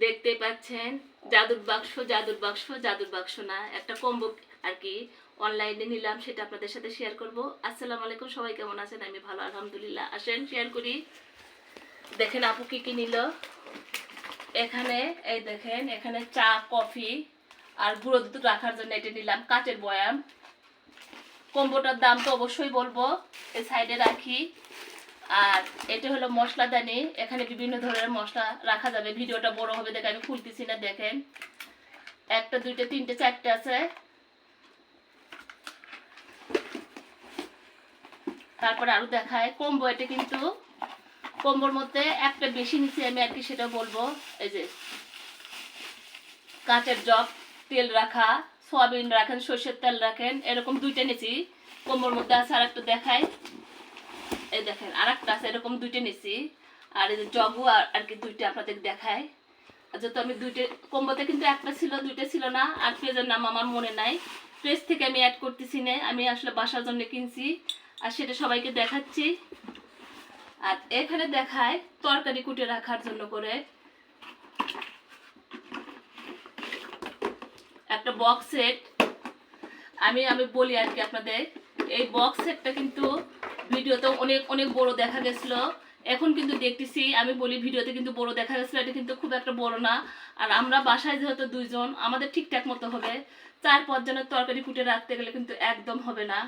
দেখতে পাচ্ছেন জাদুর বাক্স, জাদুর বাক্স, জাদুর বাক্স না, একটা কম্বো আর কি অনলাইনে নিলাম, সেটা আপনাদের সাথে শেয়ার করব। আসসালামু আলাইকুম, সবাই কেমন আছেন? আমি ভালো আলহামদুলিল্লাহ। আসেন শেয়ার করি। দেখেন আপু কি কি নিল এখানে। এই দেখেন এখানে চা, কফি আর গুঁড়ো দুধ রাখার জন্য এটা নিলাম, কাচের বয়াম। কম্বোটার দাম তো অবশ্যই বলবো, এই সাইডে রাখি। আর এটা হলো মশলাদানি, এখানে বিভিন্ন ধরনের মশলা রাখা যাবে। ভিডিওটা বড় হবে দেখে আমি খুলতেছি না। দেখেন একটা, দুইটা, তিনটে, চারটে আছে। তারপরে আরো দেখায় কম্বো। এটা কিন্তু কম্বোর মধ্যে একটা বেশি নিচ্ছি আমি আর কি, সেটা বলবো। এই যে কাঁচের জগ, তেল রাখা, সয়াবিন রাখেন, সর্ষের তেল রাখেন, এরকম দুইটা নিয়েছি। কম্বোর মধ্যে আছে। আর একটা দেখায়, এই দেখেন আর একটা আছে, এরকম দুইটা নিয়েছি। আর এই যে জগু আর কি দুইটা আপনাদের দেখায়। যেহেতু আমি দুইটা কম্বোতে কিন্তু একটা ছিল, দুইটা ছিল না। আর পেজের নাম আমার মনে নাই, পেজ থেকে আমি অ্যাড করতেছি না, আমি আসলে বাসার জন্য কিনছি আর সেটা সবাইকে দেখাচ্ছি। আর এখানে দেখায় তরকারি কুটে রাখার জন্য করে একটা বক্স সেট। আমি বলি আর কি আপনাদের, এই বক্স সেটটা কিন্তু ভিডিওতে অনেক অনেক বড় দেখা গেছিল, এখন কিন্তু দেখতেছি আমি বলি ভিডিওতে কিন্তু বড় দেখা গেছিল, এটা কিন্তু খুব একটা বড় না। আর আমরা বাসায় যেহেতু দুইজন, আমাদের ঠিকঠাক মতো হবে। 4-5 জনের তরকারি কুটে রাখতে গেলে কিন্তু একদম হবে না।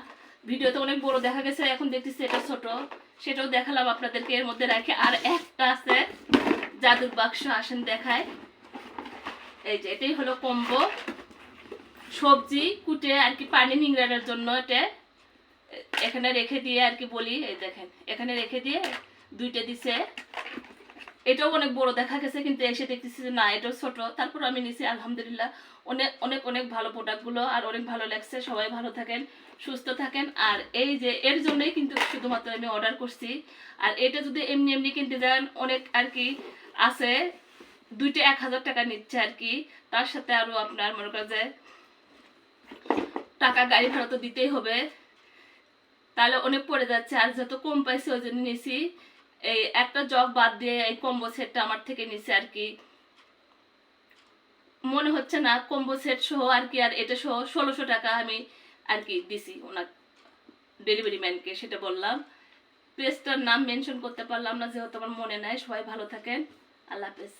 ভিডিওতে অনেক বড় দেখা গেছে, এখন দেখতেছি এটা ছোট, সেটাও দেখালাম আপনাদেরকে এর মধ্যে রাখে। আর একটা আছে জাদুর বাক্স, আসেন দেখায়। এই যে এটাই হলো কম্বো, সবজি কুটে আর কি পানি নিংড়ানোর জন্য। এটা এখানে রেখে দিয়ে আর কি বলি, এই দেখেন এখানে রেখে দিয়ে দুইটা দিছে। এটাও অনেক বড় দেখা গেছে, কিন্তু এসে দেখতেছি যে না, এটাও ছোট। তারপর আমি নিছি, আলহামদুলিল্লাহ অনেক অনেক অনেক ভালো প্রোডাক্টগুলো, আর অনেক ভালো লাগছে। সবাই ভালো থাকেন, সুস্থ থাকেন। আর এই যে এর জন্যই কিন্তু শুধুমাত্র আমি অর্ডার করছি। আর এটা যদি এমনি এমনি কিনতে যান, অনেক আর কি আছে, দুইটা 1000 টাকা নিচ্ছে আর কি। তার সাথে আরো আপনার মনে করেন যে টাকা গাড়ি ভাড়া তো দিতেই হবে, তাহলে অনেক পড়ে যাচ্ছে। আর যত কম পাইছি ওই জন্য নিছি। এই একটা জগ বাদ দিয়ে এই কম্বো সেটটা আমার থেকে নিছে আর কি। মনে হচ্ছে না কম্বো সেট সহ আর কি, আর এটা সহ 1600 টাকা আমি আর কি দিছি ওনার ডেলিভারি ম্যানকে, সেটা বললাম। পেজটার নাম মেনশন করতে পারলাম না যেহেতু আমার মনে নাই। সবাই ভালো থাকেন, আল্লাহ হাফেজ।